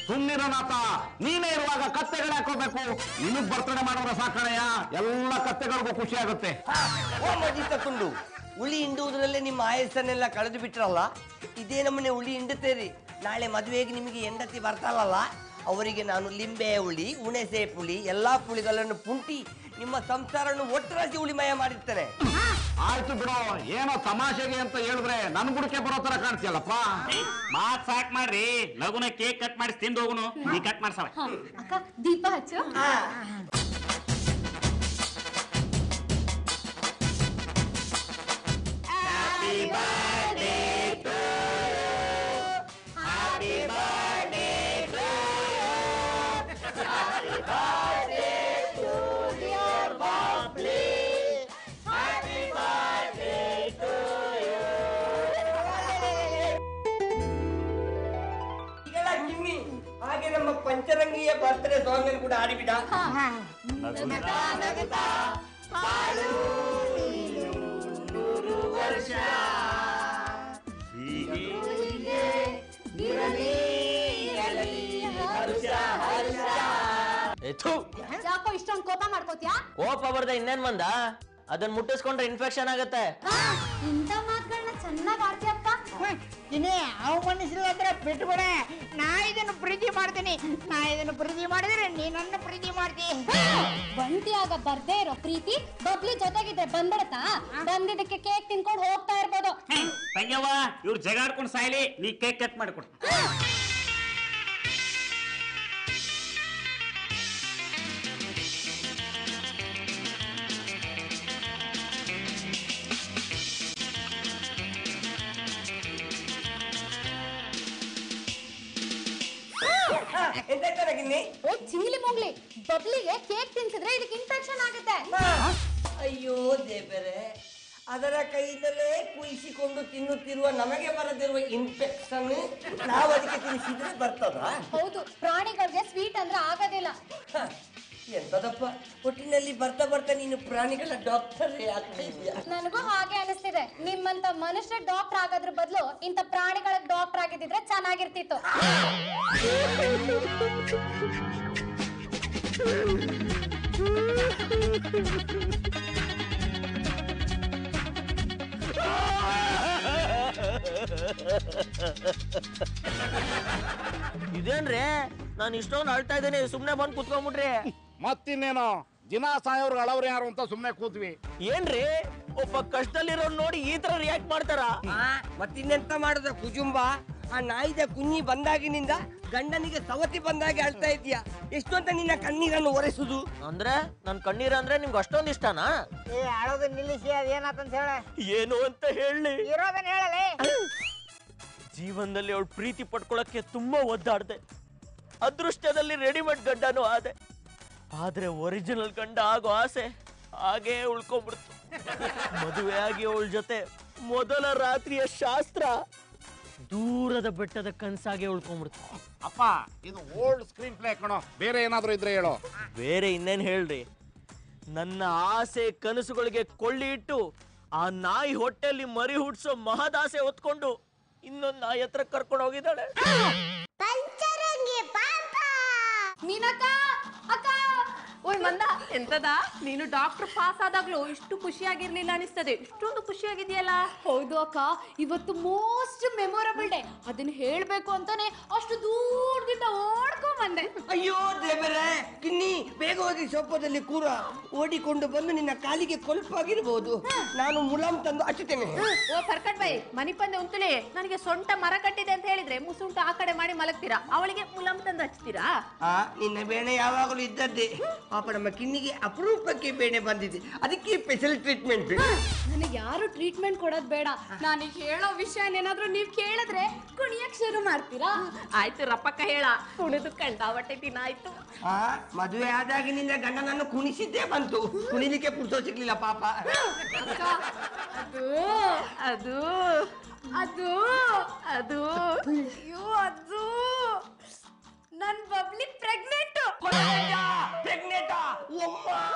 G: ಸುಮ್ನಿರನಾಥ, ನೀನೇ ಇರುವಾಗ ಕತ್ತೆಗಳೇ ಹಾಕೋಬೇಕು. ನಿನಗ್ ಬರ್ತಡೇ ಮಾಡೋರ ಸಾಕಣೆಯ, ಎಲ್ಲ ಕತ್ತೆಗಳಿಗೂ ಖುಷಿ ಆಗುತ್ತೆ.
E: ಓ ಮಜಿ ತಕೊಂಡು ಹುಳಿ ಹಿಂಡುವುದರಲ್ಲೇ ನಿಮ್ಮ ಆಯಸ್ಸನ್ನೆಲ್ಲ ಕಳೆದು ಬಿಟ್ರಲ್ಲ, ಇದೇ ನಮ್ಮನೆ ಹುಳಿ ಹಿಂಡುತ್ತೇರಿ. ನಾಳೆ ಮದುವೆಗೆ ನಿಮಗೆ ಹೆಂಡತಿ ಬರ್ತಾರಲ್ಲ, ಅವರಿಗೆ ನಾನು ಲಿಂಬೆ ಹುಳಿ, ಹುಣಸೆ ಪುಳಿ, ಎಲ್ಲಾ ಪುಳಿಗಳನ್ನು ಪುಂಟಿ ನಿಮ್ಮ ಸಂಸಾರವನ್ನು ಒಟ್ಟರಾಸಿ ಹುಳಿಮಯ ಮಾಡಿರ್ತೇನೆ.
G: ಆಯ್ತು ಬಿಡೋ, ಏನೋ ತಮಾಷೆಗೆ ಅಂತ ಹೇಳಿದ್ರೆ ನನ್ ಗುಡಿಕೆ ಬರೋ ತರ ಕಾಣ್ತಿಯಲ್ಲಪ್ಪ.
H: ಮಾತ್ ಸಾಕ್ ಮಾಡ್ರಿ, ಲಗುನ ಕೇಕ್ ಕಟ್ ಮಾಡಿ ತಿಂದು ಹೋಗುನು. ನೀ ಕಟ್ ಮಾಡ್ಸವ.
C: ಅಕ್ಕ ದೀಪ ಹಚ್ಚು.
E: ಹಾಗೆ ನಮ್ಮ ಪಂಚರಂಗಿಯ ಬರ್ತ್ಡೇ ಸಾಂಗ್ ಅನ್ನು ಕೂಡ ಆಡಿಬಿಡ.
C: ಯಾಕೋ ಇಷ್ಟೊಂದು ಕೋಪ ಮಾಡ್ಕೋತ್ಯಾ?
B: ಕೋಪ ಬರ್ದ ಇನ್ನೇನ್ ಬಂದ? ಅದನ್ನ ಮುಟ್ಟಿಸ್ಕೊಂಡ್ರೆ ಇನ್ಫೆಕ್ಷನ್ ಆಗತ್ತೆ.
C: ಇಂಥ ಮಾತುಗಳನ್ನ ಚೆನ್ನಾಗಿ ಆಡ್ತೀಯಪ್ಪ.
D: ಇನ್ನೇ ಅವಮಾನಿಸಿಲ್ಲ ಅಂದ್ರೆ ಬಿಟ್ಬಿಡ. ನಾ ಇದನ್ನು ಪ್ರೀತಿ ಮಾಡ್ತೀನಿ. ನಾ ಇದನ್ನು ಪ್ರೀತಿ ಮಾಡಿದ್ರೆ ನೀನನ್ನು ಪ್ರೀತಿ ಮಾಡ್ತಿ.
C: ಬಂಟಿಯಾಗ ಬರ್ದೇ ಇರೋ ಪ್ರೀತಿ ಬಬ್ಲಿ ಜೊತೆಗಿದ್ರೆ ಬಂದ್ಬಿಡತ್ತಾ? ಬಂದಿದ್ದಕ್ಕೆ ಕೇಕ್ ತಿನ್ಕೊಂಡು ಹೋಗ್ತಾ ಇರ್ಬೋದು.
H: ತಂಗ್ಯವ್ವ, ಇವ್ರು ಜಗಾಡ್ಕೊಂಡು ಸಾಯ್ಲಿ, ನೀ ಕೇಕ್ ಕಟ್ ಮಾಡಿಕೊಡು.
C: ಓ ಚೀಲಿ ಮುಂಗ್ಲಿ, ಬಬ್ಲಿಗೆ ಕೇಕ್ ತಿನ್ಸಿದ್ರೆ ಇದಕ್ಕೆ ಇನ್ಫೆಕ್ಷನ್ ಆಗುತ್ತೆ.
E: ಅಯ್ಯೋ ದೇವರೇ, ಅದರ ಕೈಯಿಂದಲೇ ಕುಯಿಸಿಕೊಂಡು ತಿನ್ನುತ್ತಿರುವ ನಮಗೆ ಬರದಿರುವ ಇನ್ಫೆಕ್ಷನ್ ನಾವು ಅದಕ್ಕೆ ತಿನ್ನಿಸಿದ್ರೆ ಬರ್ತದ?
C: ಹೌದು, ಪ್ರಾಣಿಗಳಿಗೆ ಸ್ವೀಟ್ ಅಂದ್ರೆ ಆಗೋದಿಲ್ಲ.
E: ಎಂತದಪ್ಪ, ಒಟ್ಟಿನಲ್ಲಿ ಬರ್ತಾ ಬರ್ತಾ ನೀನು ಪ್ರಾಣಿಗಳ ಡಾಕ್ಟರ್ ಆಗ್ತಾ ಇದೆಯಾ?
C: ನನಗೂ ಹಾಗೆ ಅನಿಸ್ತಿದೆ. ನಿಮ್ಮಂತ ಮನುಷ್ಯ ಡಾಕ್ಟರ್ ಆಗೋದ್ರ ಬದಲು ಇಂಥ ಪ್ರಾಣಿಗಳ ಡಾಕ್ಟರ್ ಆಗಿದ್ದಿದ್ರೆ ಚೆನ್ನಾಗಿರ್ತಿತ್ತು.
B: ಇದೇನ್ರಿ, ನಾನು ಇಷ್ಟೊಂದು ಅಳ್ತಾ ಇದ್ದೇನೆ, ಸುಮ್ನೆ ಬಂದು ಕುತ್ಕೊಂಡ್ಬಿಟ್ರಿ.
G: ಮತ್ತಿನ್ನೇನೋ, ದಿನ ಸಾಯೋರ್ಗೆ ಅಳವ್ರು ಯಾರು ಅಂತ ಸುಮ್ನೆ ಕೂತ್ವಿ.
B: ಏನ್ರಿ, ಒಬ್ಬ ಕಷ್ಟದಲ್ಲಿರೋ ನೋಡಿ ಈ ತರ ರಿಯಾಕ್ಟ್ ಮಾಡ್ತಾರ?
E: ಮತ್ತಿನ್ನೆಂತ ಮಾಡುದ ಕುಜುಂಬ? ಆ ನಾಯಿದ ಕುഞ്ഞി ಬಂದಾಗಿನಿಂದ ಗಂಡನಿಗೆ ಸವತಿ ಬಂದಾಗೆ ಅಳ್ತಾ ಇದೀಯಾ. ಎಷ್ಟು ಅಂತ ನಿನ್ನ ಕಣ್ಣೀರನ್ನು ಒರೆಸುದು?
B: ಅಂದ್ರೆ ನನ್ ಕಣ್ಣೀರ್ ಅಂದ್ರೆ ನಿಮ್ಗೆ ಅಷ್ಟೊಂದು ಇಷ್ಟನಾ?
D: ಏ ಅಳೋದನ್ನ ನಿಲ್ಲಿಸಿ, ಅದೇನಾತಂತ ಹೇಳ.
B: ಏನು ಅಂತ ಹೇಳಿ?
D: ಇರೋದನ್ನ ಹೇಳಲೇ.
B: ಜೀವನದಲ್ಲಿ ಅವಳು ಪ್ರೀತಿ ಪಡ್ಕೊಳಕ್ಕೆ ತುಂಬಾ ಒದ್ದಾಡ್ದೆ. ಅದೃಷ್ಟದಲ್ಲಿ ರೆಡಿಮೇಡ್ ಗಂಡನೂ ಆದೆ. ಆದ್ರೆ ಒರಿಜಿನಲ್ ಗಂಡ ಆಗೋ ಆಸೆ ಹಾಗೇ ಉಳ್ಕೊಂಡ್ಬಿಡ್ತು. ಮದುವೆ ಆಗಿ ಅವಳ ಜೊತೆ ಮೊದಲ ರಾತ್ರಿಯ ಶಾಸ್ತ್ರ ದೂರದ ಬೆಟ್ಟದ ಕನ್ಸಾಗೆ ಉಳ್ಕೊಂಡ್ಬಿಡ್ತು.
G: ಅಪ್ಪ, ಇದು ಓಲ್ಡ್ ಸ್ಕ್ರೀನ್ ಪ್ಲೇ ಕಣೋ, ಬೇರೆ ಏನಾದ್ರೂ ಇದ್ರೆ ಹೇಳೋ.
B: ಬೇರೆ ಇನ್ನೇನ್ ಹೇಳ್ರಿ, ನನ್ನ ಆಸೆ ಕನಸುಗಳಿಗೆ ಕೊಳ್ಳಿ ಇಟ್ಟು ಆ ನಾಯಿ ಹೊಟ್ಟೆಯಲ್ಲಿ ಮರಿ ಹುಡ್ಸೋ ಮಹದಾಸೆ ಹೊತ್ಕೊಂಡು ಇನ್ನೊಂದು ನಾಯಿ ಹತ್ರ ಕರ್ಕೊಂಡು ಹೋಗಿದ್ದಾಳೆ.
C: ಮೀನಕ್ಕ, ಅಕ್ಕ,
F: ಓಯ್ ಮಂದ ಎಂತದ ನೀನು ಡಾಕ್ಟರ್ ಪಾಸ್ ಆದಾಗ್ಲೂ ಇಷ್ಟು ಖುಷಿಯಾಗಿರ್ಲಿಲ್ಲ ಅನಿಸ್ತದೆ, ಇಷ್ಟೊಂದು ಖುಷಿಯಾಗಿದೆಯಲ್ಲ.
C: ಹೌದು ಅಕ್ಕ, ಇವತ್ತು ಮೋಸ್ಟ್ ಮೆಮೊರಬಲ್ ಡೇ. ಅದನ್ನ ಹೇಳ್ಬೇಕು ಅಂತಾನೆ ಅಷ್ಟು ದೂರದಿಂದ ಓಡ್ಕೊಂಡ್ ಬಂದೆ.
E: ಅಯ್ಯೋ ದೇವರೇ, ಕಿನ್ನಿ ಬೇಗ ಹೋಗಿ ಸೊಪ್ಪದಲ್ಲಿ ಕೂರ. ಓಡಿಕೊಂಡು ಬಂದು ನಿನ್ನ ಕಾಲಿಗೆ ಕೊಲ್ಪಾಗಿರ್ಬೋದು. ನಾನು ಮುಲಾಮ್ ತಂದು ಹಚ್ಚುತ್ತೇನೆ.
F: ಓ ಪರ್ಕಟ್ ಬೈ, ಮನಿ ಪಂದೆ ಉಂತುಳಿ ನನಗೆ ಸೊಂಟ ಮರ ಕಟ್ಟಿದೆ ಅಂತ ಹೇಳಿದ್ರೆ ಮುಸುಂಟು ಆ ಕಡೆ ಮಾಡಿ ಮಲಗ್ತೀರಾ, ಅವಳಿಗೆ ಮುಲಾಮ್ ತಂದು ಹಚ್ತೀರಾ?
E: ನಿನ್ನ ಬೇಣೆ ಯಾವಾಗಲೂ ಇದ್ದದ್ದೇ. ಪಾಪ ನಮ್ಮ ಕಿನ್ನಿಗೆ ಅಪರೂಪಕ್ಕೆ ಬೇಣೆ ಬಂದಿದೆ, ಅದಕ್ಕೆ ಸ್ಪೆಷಲ್ ಟ್ರೀಟ್ಮೆಂಟ್.
C: ನನಗೆ ಯಾರು ಟ್ರೀಟ್ಮೆಂಟ್ ಕೊಡೋದ್ ಬೇಡ. ನಾನೀಗ ಹೇಳೋ ವಿಷಯ ಏನಾದ್ರೂ ನೀವ್ ಕೇಳಿದ್ರೆ ಕುಣಿಯಕ್ ಶುರು ಮಾಡ್ತೀರಾ?
F: ಆಯ್ತು ರಪ್ಪಕ್ಕ ಹೇಳ, ಕುಣಿದು ಕಂಡಾವಟ್ಟೆ ದಿನ ಆಯ್ತು.
E: ಮದುವೆ ಆದಾಗಿನಿಂದ ಗಂಡನನ್ನು ಕುಣಿಸಿದ್ದೇ ಬಂತು, ಕುಣಿಲಿಕ್ಕೆ ಪುರ್ಸೋ ಸಿಗ್ಲಿಲ್ಲ ಪಾಪ.
C: ಅದು
F: ಅದು
C: ಅದು
F: ಅದು
C: ಅಯ್ಯೋ ಅದು ನನ್ ಬಬ್ಲಿ ಪ್ರೆಗ್ನೆಂಟ್.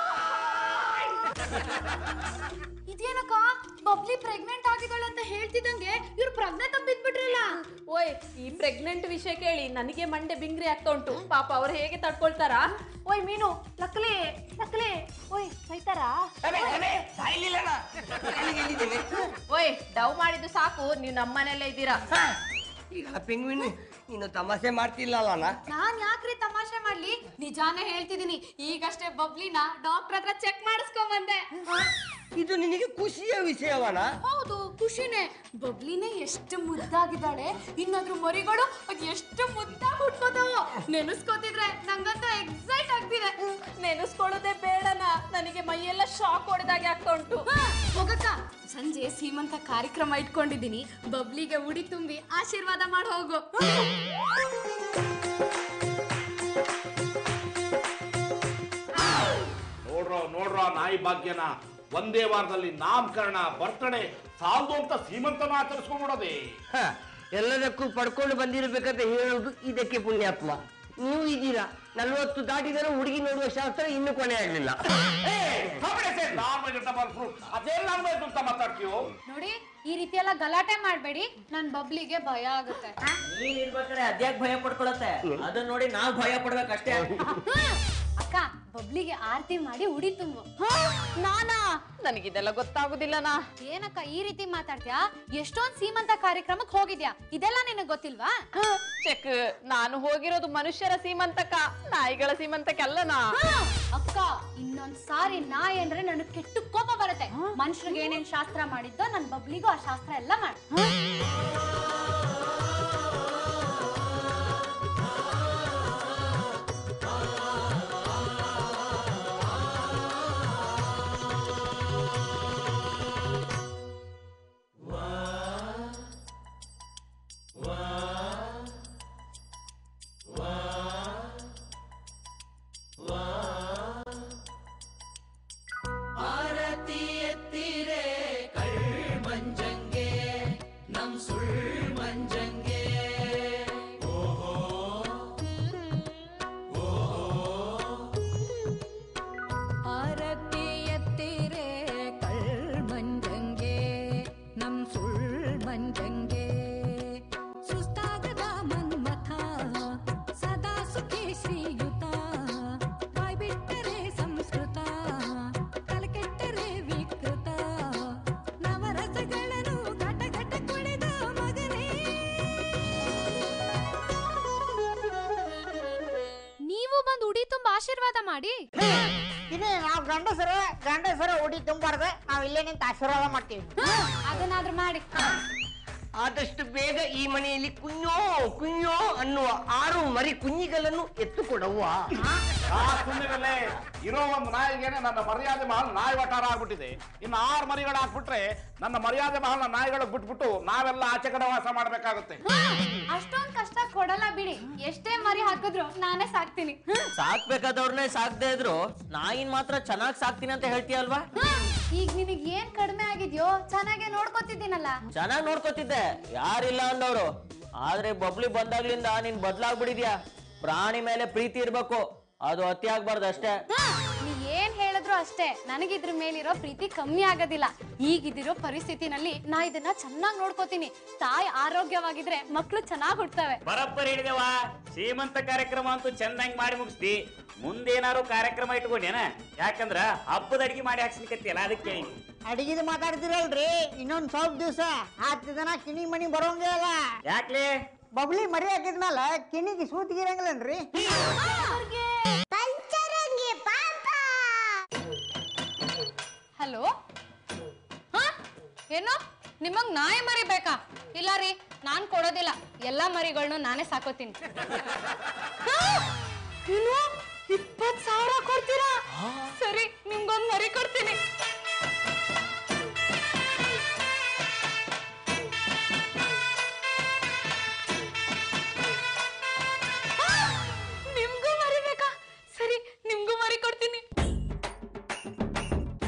C: ಇದೇನಕ್ಕ ಬಬ್ಲಿ ಪ್ರೆಗ್ನೆಂಟ್ ಆಗಿದ್ದಾಳೆ ಅಂತ ಹೇಳ್ತಿದ್ದಂಗೆ ಇವ್ರು ಪ್ರಜ್ಞೆ ತಪ್ಪಿದ್ಬಿಟ್ರಲ್ಲ.
F: ಓಯ್ ಈ ಪ್ರೆಗ್ನೆಂಟ್ ವಿಷಯ ಕೇಳಿ ನನಗೆ ಮಂಡೆ ಬಿಂಗ್ರಿ ಆಗ್ತಾ ಉಂಟು. ಪಾಪ ಅವ್ರು ಹೇಗೆ ತಡ್ಕೊಳ್ತಾರ? ಓಯ್ ಮೀನು ಲಕ್ಲೆ ಲಕ್ಲೆ, ಓಯ್ ಸೈತಾರಾ? ಓಯ್ ಡವ್ ಮಾಡಿದ್ದು ಸಾಕು, ನೀವು ನಮ್ಮನೆಯಲ್ಲೇ ಇದ್ದೀರಾ.
E: ಈಗ ಪೆಂಗ್ವಿನ್ ನೀನು ತಮಾಷೆ ಮಾಡ್ತಿಲ್ಲಲ್ಲ?
C: ನಾನ್ ಯಾಕ್ರಿ ತಮಾಷೆ ಮಾಡ್ಲಿ, ನಿಜಾನೇ ಹೇಳ್ತಿದೀನಿ. ಈಗಷ್ಟೇ ಬಬ್ಲಿನ ಡಾಕ್ಟರ್ ಹತ್ರ ಚೆಕ್ ಮಾಡಿಸ್ಕೊಂಡ್ ಬಂದೆ.
E: ಇದು ನಿನಗೆ ಖುಷಿಯ ವಿಷಯವನ?
C: ಹೌದು ಖುಷಿನೇ. ಬಬ್ಲಿನೇ ಎಷ್ಟು ಮುದ್ದಾಗಿದ್ದಾಳೆ, ಇನ್ನಾದ್ರೂ ಮರಿಗಳು ಅದ್ ಎಷ್ಟು ಮುದ್ದಾಗಿ ಹುಟ್ಕೋತಾವೋ. ನೆನೆಸ್ಕೋತಿದ್ರೆ ನಂಗಂತೂ ಎಕ್ಸೈಟ್ ಆಗ್ತಿದೆ.
F: ನೆನೆಸ್ಕೊಳ್ಳೋದೇ ಬೇಡನಾ, ನನಗೆ ಮೈಯೆಲ್ಲ ಶಾಕ್ ಹೊಡೆದಾಗೆ ಆಗ್ತಾ ಉಂಟು.
C: ಹೋಗಕ್ಕ, ಸಂಜೆ ಸೀಮಂತ ಕಾರ್ಯಕ್ರಮ ಇಟ್ಕೊಂಡಿದ್ದೀನಿ. ಬಬ್ಲಿಗೆ ಉಡಿ ತುಂಬಿ ಆಶೀರ್ವಾದ ಮಾಡಿ ಹೋಗು.
G: ನೋಡ್ರ ನಾಯಿ ಭಾಗ್ಯನ ಒಂದೇ ವಾರದಲ್ಲಿ ನಾಮಕರಣ, ಬರ್ತಡೇ ಸಾಲದು ಅಂತ ಸೀಮಂತನ ಆಚರಿಸ್ಕೊಂಡ್ಬಿಡೋದೆ.
E: ಎಲ್ಲದಕ್ಕೂ ಪಡ್ಕೊಂಡು ಬಂದಿರಬೇಕಂತ ಹೇಳುವುದು ಇದಕ್ಕೆ ಪುಣ್ಯಾತ್ಮ. ನೀವು ಇದ್ದೀರಾ, 40 ದಾಟಿದರೂ ಹುಡುಗಿ ನೋಡುವ ಶಾಸ್ತ್ರ ಇನ್ನೂ ಕೊನೆ ಆಗ್ಲಿಲ್ಲ.
G: ಮಾತಾಡ್ತೀವೋ
C: ನೋಡಿ, ಈ ರೀತಿ ಎಲ್ಲ ಗಲಾಟೆ ಮಾಡ್ಬೇಡಿ, ನನ್ ಬಬ್ಲಿಗೆ ಭಯ ಆಗುತ್ತೆ.
B: ನೀನ್ ಇರ್ಬೇಕಾದ್ರೆ ಅದ್ಯಾಕ್ ಭಯ ಪಡ್ಕೊಳತ್ತೆ? ಅದನ್ನ ನೋಡಿ ನಾವ್ ಭಯ ಪಡ್ಬೇಕಷ್ಟೇ.
C: ಅಕ್ಕ, ಬಬ್ಲಿಗೆ ಆರತಿ ಮಾಡಿ ಉಡಿ ತುಂಬು.
F: ನಾನಾ? ನನಗಿದೆಲ್ಲ ಗೊತ್ತಾಗುದಿಲ್ಲನಾ.
C: ಏನಕ್ಕ ಈ ರೀತಿ ಮಾತಾಡ್ತೀಯಾ? ಎಷ್ಟೊಂದ್ ಸೀಮಂತ ಕಾರ್ಯಕ್ರಮಕ್ಕೆ ಹೋಗಿದ್ಯಾ, ಇದೆಲ್ಲ ನಿನಗ್ ಗೊತ್ತಿಲ್ವಾ?
F: ಚೆಕ್, ನಾನು ಹೋಗಿರೋದು ಮನುಷ್ಯರ ಸೀಮಂತಕ್ಕ, ನಾಯಿಗಳ ಸೀಮಂತಕ್ಕೆ ಅಲ್ಲನಾ.
C: ಅಕ್ಕ, ಇನ್ನೊಂದ್ ಸಾರಿ ನಾಯಿ ಅಂದ್ರೆ ನನಗ್ ಕೆಟ್ಟು ಕೋಪ ಬರುತ್ತೆ. ಮನುಷ್ಯರಿಗೆ ಏನೇನ್ ಶಾಸ್ತ್ರ ಮಾಡಿದ್ದೋ ನನ್ ಬಬ್ಲಿಗೂ ಆ ಶಾಸ್ತ್ರ ಎಲ್ಲ ಮಾಡಿ. ಆಶೀರ್ವಾದ ಮಾಡಿ.
D: ಇದು ನಾವು ಗಂಡಸರ ಉಡಿ ತುಂಬಾರ್ದು, ನಾವು ಇಲ್ಲೇ ನಿಂತು ಆಶೀರ್ವಾದ ಮಾಡ್ತೀವಿ.
C: ಅದನ್ನಾದ್ರೂ ಮಾಡಿ.
E: ಆದಷ್ಟು ಬೇಗ ಈ ಮನೆಯಲ್ಲಿ ಕುഞ്ഞೋ ಕುഞ്ഞೋ ಅನ್ನುವ 6 ಮರಿ ಕುഞ്ഞಿಗಳನ್ನು ಎತ್ತುಕೊಡವ್ವ.
G: ಸುಮ್ಮನೆ ಇರೋ ಒಂದು ನಾಯಿಗೆನೆ ನನ್ನ ಮರ್ಯಾದೆ ಮಹಲ್ ನಾಯಿ ವಟಾರ ಆಗ್ಬಿಟ್ಟಿದೆ. ಇನ್ನು 6 ಮರಿಗಳು ಹಾಕ್ಬಿಟ್ರೆ ನನ್ನ ಮರ್ಯಾದೆ ಮಹಲ್ನ ನಾಯಿಗಳಿಗೆ ಬಿಟ್ಬಿಟ್ಟು ನಾವೆಲ್ಲ ಆಚೆ ಕಡೆ ವಾಸ ಮಾಡ್ಬೇಕಾಗುತ್ತೆ.
C: ಅಷ್ಟೊಂದ್ ಕಷ್ಟ ಕೊಡಲ್ಲ ಬಿಡಿ, ಎಷ್ಟೇ ಮರಿ ಹಾಕಿದ್ರು ನಾನೇ ಸಾಕ್ತೀನಿ.
B: ಸಾಕ್ಬೇಕಾದವ್ರನ್ನೇ ಸಾಕ್ದೇ ಇದ್ರು ನಾಯಿನ್ ಮಾತ್ರ ಚೆನ್ನಾಗ್ ಸಾಕ್ತೀನಿ ಅಂತ ಹೇಳ್ತೀಯಲ್ವಾ?
C: ಈಗ ನಿನಗ್ ಏನ್ ಕಡಿಮೆ ಆಗಿದ್ಯೋ, ಚೆನ್ನಾಗೆ ನೋಡ್ಕೊತಿದ್ದೀನಲ್ಲ.
B: ಚೆನ್ನಾಗ್ ನೋಡ್ಕೊತಿದ್ದೆ, ಯಾರಿಲ್ಲ ಅನ್ನೋರು. ಆದ್ರೆ ಬಬ್ಲಿ ಬಂದಾಗ್ಲಿಂದ ನೀನ್ ಬದ್ಲಾಗ್ಬಿಡಿದ್ಯಾ. ಪ್ರಾಣಿ ಮೇಲೆ ಪ್ರೀತಿ ಇರ್ಬೇಕು, ಅದು ಅತಿ ಆಗ್ಬಾರ್ದು ಅಷ್ಟೇ.
C: ನೀ ಏನ್ ಹೇಳಿದ್ರು ಆದ್ರೂ ಅಷ್ಟೇ ನನಗಿದ್ರ ಮೇಲಿರೋ ಪ್ರೀತಿ ಕಮ್ಮಿ ಆಗೋದಿಲ್ಲ. ಈಗಿದಿರೋ ಪರಿಸ್ಥಿತಿನಲ್ಲಿ ನಾ ಇದನ್ನ ಚೆನ್ನಾಗಿ ನೋಡ್ಕೋತೀನಿ. ತಾಯಿ ಆರೋಗ್ಯವಾಗಿದ್ರೆ ಮಕ್ಳು ಚೆನ್ನಾಗಿ ಹುಡ್ತವೆ.
H: ಬರಬ್ಬರ್ ಹೇಳಿದೇವಾ. ಶ್ರೀಮಂತ ಕಾರ್ಯಕ್ರಮ ಅಂತೂ ಚಂದಂಗ್ ಮಾಡಿ ಮುಗಿಸ್ತಿ. ಮುಂದೇನಾರು ಕಾರ್ಯಕ್ರಮ ಇಟ್ಕೊಂಡೇನ? ಯಾಕಂದ್ರ ಹಬ್ಬದ ಅಡಿಗೆ ಮಾಡಿ ಹಾಕ್ಸ್ಲಿಕ್ಕತ್ತಿಯಲ್ಲ ಅದಕ್ಕೆ.
D: ಅಡಿಗೆದ ಮಾತಾಡ್ತಿರಲ್ರಿ, ಇನ್ನೊಂದ್ ಸ್ವಲ್ಪ ದಿವಸ 10 ದಿನ ಕಿಣಿ ಮಣಿ ಬರೋಂಗೇ ಅಲ್ಲ.
H: ಯಾಕ್ಲೆ?
D: ಬಬ್ಲಿ ಮರಿ ಹಾಕಿದ್ಮೇಲ ಕಿಣಿಗೆ ಸೂತಿಗಿರಂಗಿಲ್ಲನ್ರಿ.
C: ಹಲೋ, ಏನು ನಿಮಗ್ ನಾಯಿ ಮರಿ ಬೇಕಾ? ಇಲ್ಲ ರೀ, ನಾನ್ ಕೊಡೋದಿಲ್ಲ. ಎಲ್ಲಾ ಮರಿಗಳನ್ನು ನಾನೇ ಸಾಕೋತೀನಿ. ಏನು 20,000 ಕೊಡ್ತೀರಾ? ಸರಿ, ನಿಮ್ಗೊಂದ್ ಮರಿ ಕೊಡ್ತೀನಿ. ನಿಮ್ಗೂ ಮರಿ ಬೇಕಾ? ಸರಿ, ನಿಮ್ಗೂ ಮರಿ ಕೊಡ್ತೀನಿ.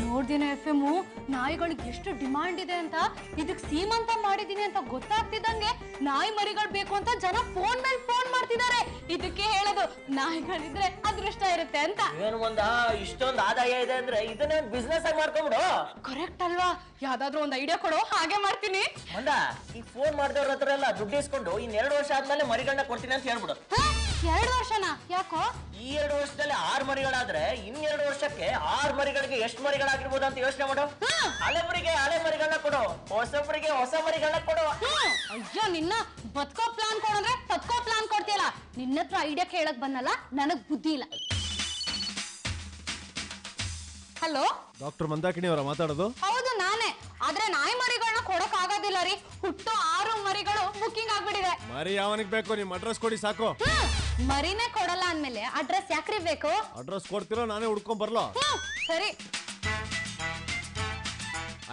C: ನೋಡ್ದಿನ FM ನಾಯಿಗಳಿಗೆ ಎಷ್ಟು ಡಿಮಾಂಡ್ ಇದೆ ಅಂತ. ಇದಕ್ ಸೀಮಂತ ಮಾಡಿದೀನಿ ಅಂತ ಗೊತ್ತಾಗ್ತಿದ್ದಂಗೆ ನಾಯಿ ಮರಿಗಳು ಬೇಕು ಅಂತ ಜನ ಫೋನ್ ಮೇಲೆ ಫೋನ್ ಮಾಡ್ತಿದ್ದಾರೆ. ಇದಕ್ಕೆ ಹೇಳೋದು ನಾಯಿಗಳಿದ್ರೆ ಅದೃಷ್ಟ ಇರುತ್ತೆ ಅಂತ.
B: ಏನು ಒಂದ ಇಷ್ಟೊಂದು ಆದಾಯ ಇದೆ ಅಂದ್ರೆ ಇದನ್ನ ಬಿಸ್ನೆಸ್ ಆಗಿ ಮಾಡ್ಕೊಂಡ್ಬಿಡು.
C: ಕರೆಕ್ಟ್ ಅಲ್ವಾ? ಯಾವ್ದಾದ್ರು ಒಂದು ಐಡಿಯಾ ಕೊಡೋ, ಹಾಗೆ ಮಾಡ್ತೀನಿ.
B: ಮಂದ ಈಗ ಫೋನ್ ಮಾಡಿದವ್ರ ಹತ್ರ ಎಲ್ಲ ದುಡ್ಡು ಇಸ್ಕೊಂಡು ಇನ್ 2 ವರ್ಷ ಆದ್ಮೇಲೆ ಮರಿಗಳನ್ನ ಕೊಡ್ತೀನಿ ಅಂತ ಹೇಳ್ಬಿಡು.
C: 2 ವರ್ಷನಾ? ಯಾಕೋ?
B: ಈ 2 ವರ್ಷದಲ್ಲಿ 6 ಮರಿಗಳಾದ್ರೆ ಇನ್ 2 ವರ್ಷಕ್ಕೆ 6 ಮರಿಗಳಿಗೆ ಎಷ್ಟು ಮರಿಗಳಾಗಿರ್ಬೋದು ಅಂತ ಯೋಚನೆ ಮಾಡು. ಹಳೆಬರಿಗೆ ಹಳೆ ಮರಿಗಳನ್ನ ಕೊಡು, ಹೊಸಬರಿಗೆ ಹೊಸ ಮರಿಗಳನ್ನ ಕೊಡು.
C: ಅಯ್ಯೋ, ನಿನ್ನ ಬದುಕೋ ಪ್ಲಾನ್ ಕೊಡಂದ್ರೆ ತತ್ಕೋ ಪ್ಲಾನ್ ಕೊಡ್ತೀಯಲ್ಲ. ನಿನ್ನ ಹತ್ರ ಐಡಿಯಾ ಕೇಳಕ್ ಬಂದಲ್ಲ, ನನಗ್ ಬುದ್ಧಿ ಇಲ್ಲ. ಹಲೋ,
A: ಡಾಕ್ಟರ್ ಮಂದಾಕಿಣಿ ಅವರ ಮಾತಾಡೋದು?
C: ಹೌದು, ನಾನೇ. ಆದ್ರೆ ನಾಯಿ ಮರಿಗಳನ್ನ ಕೊಡಕ್ ಆಗೋದಿಲ್ಲ ರೀ. ಹುಟ್ಟು 6 ಮರಿಗಳು ಬುಕ್ಕಿಂಗ್ ಆಗ್ಬಿಟ್ಟಿದೆ.
A: ಮರಿ ಯಾವನಿಗೆ ಬೇಕು? ನಿಮ್ ಅಡ್ರೆಸ್ ಕೊಡಿ ಸಾಕು.
C: ಮರಿನೇ ಕೊಡಲ್ಲ ಅಂದ್ಮೇಲೆ ಅಡ್ರೆಸ್ ಯಾಕ್ರಿ ಬೇಕು?
A: ಅಡ್ರೆಸ್ ಕೊಡ್ತೀರೋ ನಾನೇ ಹುಡ್ಕೊಂಡ್ ಬರ್ಲೋ?
C: ಸರಿ.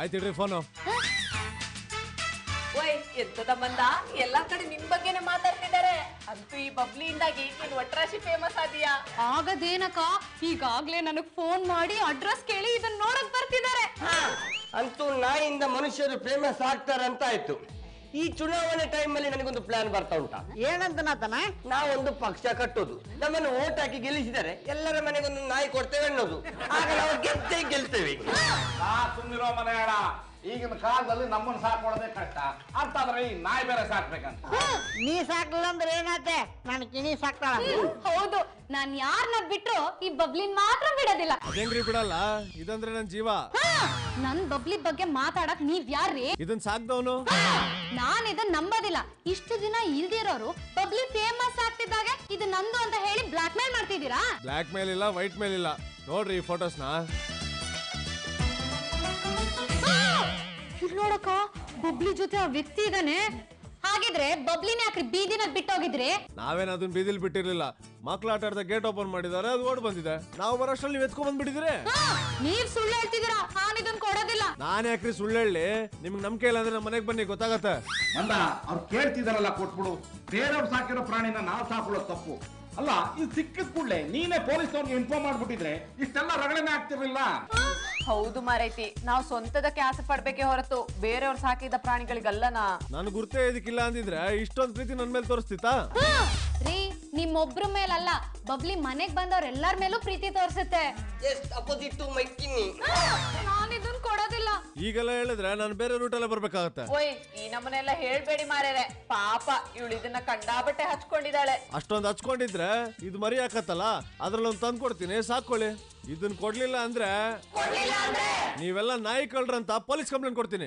A: ಆಯ್ತಿಡ್ರಿ ಫೋನು.
F: ಓಯ್, ಎಂತದ ಮಂದ, ಎಲ್ಲಾ ಕಡೆ ನಿಮ್ ಬಗ್ಗೆನೆ ಮಾತಾಡ್ತಿದ್ದಾರೆ. ಅಂತೂ ಈ ಬಬ್ಲಿಯಿಂದಾಗಿ ನೀನ್ ಒಟ್ರಾಶಿ ಫೇಮಸ್ ಆದಿಯಾ?
C: ಆಗದೇನಕ್ಕ, ಈಗಾಗ್ಲೇ ನನಗ್ ಫೋನ್ ಮಾಡಿ ಅಡ್ರೆಸ್ ಕೇಳಿ ಇದನ್ನ ನೋಡಕ್ ಬರ್ತಿದ್ದಾರೆ.
E: ಅಂತೂ ನಾಯಿಯಿಂದ ಮನುಷ್ಯರು ಫೇಮಸ್ ಆಗ್ತಾರಂತ ಆಯ್ತು. ಈ ಚುನಾವಣೆ ಟೈಮ್ ಅಲ್ಲಿ ನನಗೊಂದು ಪ್ಲಾನ್ ಬರ್ತಾ ಉಂಟಾ.
D: ಏನಂತ ನಾತನ?
E: ನಾವೊಂದು ಪಕ್ಷ ಕಟ್ಟೋದು, ನಮ್ಮನ್ನು ಓಟ್ ಹಾಕಿ ಗೆಲ್ಲಿಸಿದರೆ ಎಲ್ಲರ ಮನೆಗೊಂದು ನಾಯಿ ಕೊಡ್ತೇವೆ ಅನ್ನೋದು. ಆಗ ನಾವು ಗೆಲ್ತೇವೆ.
G: ಸುಮ್ಮಿರೋ ಮನೆಯಾಡ. ಈಗಿನ ಕಾಲದಲ್ಲಿ ನಮ್ಮನ್ನು ಸಾಕೊಳ್ಳೋದೇ ಕಷ್ಟ. ಅಂತಾದ್ರೆ ಈ ನಾಯಿ ಬೇರೆ ಸಾಕ್ಬೇಕಂತ.
D: ನೀ ಸಾಕ್ಲಿಲ್ಲ ಅಂದ್ರೆ ಏನಾತೆ? ನಾನು ಕಿಣಿ ಸಾಕ್ತಾಳ.
C: ಹೌದು, ನಾನ್ ಯಾರನ್ನ ಬಿಟ್ರು ಈ ಬಬ್ಲಿನ್ ಮಾತ್ರ ಬಿಡೋದಿಲ್ಲ.
A: ಅದೇಂಗ್ರಿ ಬಿಡಲ್ಲ? ಇದಂದ್ರೆ ನನ್ ಜೀವ.
C: ನನ್ ಬಬ್ಲಿ ಬಗ್ಗೆ ಮಾತಾಡಕ್ ನೀವ್ ಯಾರ್ರಿ?
A: ಇದನ್ ಸಾಕ್ದವನು.
C: ನಾನ್ ಇದನ್ ನಂಬೋದಿಲ್ಲ. ಇಷ್ಟು ದಿನ ಇಲ್ದಿರೋರು ಬಬ್ಲಿ ಫೇಮಸ್ ಆಗ್ತಿದ್ದಾಗ ಇದು ನಂದು ಅಂತ ಹೇಳಿ ಬ್ಲಾಕ್ ಮೇಲ್ ಮಾಡ್ತಿದ್ದೀರಾ?
A: ಬ್ಲಾಕ್ ಮೇಲ್ ಇಲ್ಲ, ವೈಟ್ ಮೇಲ್ ಇಲ್ಲ. ನೋಡ್ರಿ ಈ ಫೋಟೋಸ್ನ.
C: ನೋಡಕ್ಕ, ಬಬ್ಲಿ ಜೊತೆ ಆ ವ್ಯಕ್ತಿ ಇದಾನೆ. ಹಾಗಿದ್ರೆ ಬಬ್ಲಿನ ಯಾಕ್ರಿ ಬೀದಿನಲ್ಲಿ ಬಿಟ್ಟೋಗಿದ್ರಿ?
A: ನಾವೇನ್ ಅದನ್ನ ಬೀದಿಲ್ ಬಿಟ್ಟಿರ್ಲಿಲ್ಲ. ಮಕ್ಳು ಆಟ ಆಡ್ತಾ ಗೇಟ್ ಓಪನ್ ಮಾಡಿದಾರೆ, ಅದು ಓಡ್ ಬಂದಿದೆ. ನಾವು ಬರೋಷ್ಟ್ರಲ್ಲಿ ನೀವ್ ಎತ್ಕೊಂಡ್ ಬಂದ್ಬಿಟ್ಟಿದ್ರೆ.
C: ನೀವ್ ಸುಳ್ಳು ಹೇಳ್ತಿದ್ದೀರಾ. ನಾನು ಇದನ್ನ ಕೊಡೋದಿಲ್ಲ.
A: ನಾನ್ ಯಾಕ್ರಿ ಸುಳ್ಳು ಹೇಳಿ? ನಿಮ್ಗೆ ನಂಬಿಕೆ ಇಲ್ಲ ಅಂದ್ರೆ ನಮ್ಮ ಮನೆಗ್ ಬನ್ನಿ, ಗೊತ್ತಾಗತ್ತೆ.
G: ಮಂದ, ಅವ್ರು ಕೇಳ್ತಿದಾರಲ್ಲ ಕೊಟ್ಬಿಡು. ಬೇರೆಯವ್ರು ಸಾಕಿರೋ ಪ್ರಾಣಿನ ನಾವು ಸಾಕೊಳ್ಳೋದು ತಪ್ಪು ಅಲ್ಲ. ಇದು ಸಿಕ್ಕಿದ ಕೂಡಲೇ ನೀನೇ ಪೊಲೀಸ್ನವ್ರಿಗೆ ಇನ್ಫಾರ್ಮ್ ಮಾಡ್ಬಿಟ್ಟಿದ್ರೆ ಇಷ್ಟೆಲ್ಲ ರಗಳೆನೇ ಆಗ್ತಿರ್ಲಿಲ್ಲ.
F: ಹೌದು ಮಾರೈತಿ, ನಾವು ಸ್ವಂತದಕ್ಕೆ ಆಸೆ ಪಡ್ಬೇಕೆ ಹೊರತು ಬೇರೆಯವ್ರು ಸಾಕಿದ ಪ್ರಾಣಿಗಳಿಗಲ್ಲನಾ.
A: ನಾನು ಗುರ್ತೇ ಇದಕ್ಕಿಲ್ಲ ಅಂದಿದ್ರೆ ಇಷ್ಟೊಂದು ಪ್ರೀತಿ ನನ್ ಮೇಲೆ ತೋರಿಸ್ತಿತ್ತಾ?
C: ರೀ, ನಿಮ್ಮೊಬ್ರ ಮೇಲಲ್ಲ, ಬಬ್ಲಿ ಮನೆಗ್ ಬಂದವ್ರ ಎಲ್ಲಾರ ಮೇಲೂ ಪ್ರೀತಿ ತೋರಿಸುತ್ತೆ.
E: Opposite to my Kinni.
C: ನಾನು ಇದನ್ನ ಕೊಡೋದಿಲ್ಲ.
A: ಈಗೆಲ್ಲ ಹೇಳಿದ್ರೆ ನಾನು ಬೇರೆ ರೂಟಲ್ಲೇ ಬರ್ಬೇಕಾಗತ್ತೆ.
F: ಓಯ್, ಈ ನಮ್ಮನೆಲ್ಲ ಹೇಳ್ಬೇಡಿ ಮಾರೇರೆ. ಪಾಪ ಇವಳು ಇದನ್ನ ಕಂಡಾಬಟ್ಟೆ ಹಚ್ಕೊಂಡಿದ್ದಾಳೆ.
A: ಅಷ್ಟೊಂದು ಹಚ್ಕೊಂಡಿದ್ರೆ ಇದು ಮರಿ ಹಾಕತ್ತಲ್ಲ, ಅದ್ರಲ್ಲೊಂದು ತಂದು ಕೊಡ್ತೀನಿ, ಸಾಕೊಳ್ಳಿ. ಇದನ್ನ ಕೊಡ್ಲಿಲ್ಲ ಅಂದ್ರೆ ನೀವೆಲ್ಲ ನಾಯಿ ಕಳ್ರಂತ ಪೊಲೀಸ್ ಕಂಪ್ಲೇಂಟ್ ಕೊಡ್ತೀನಿ.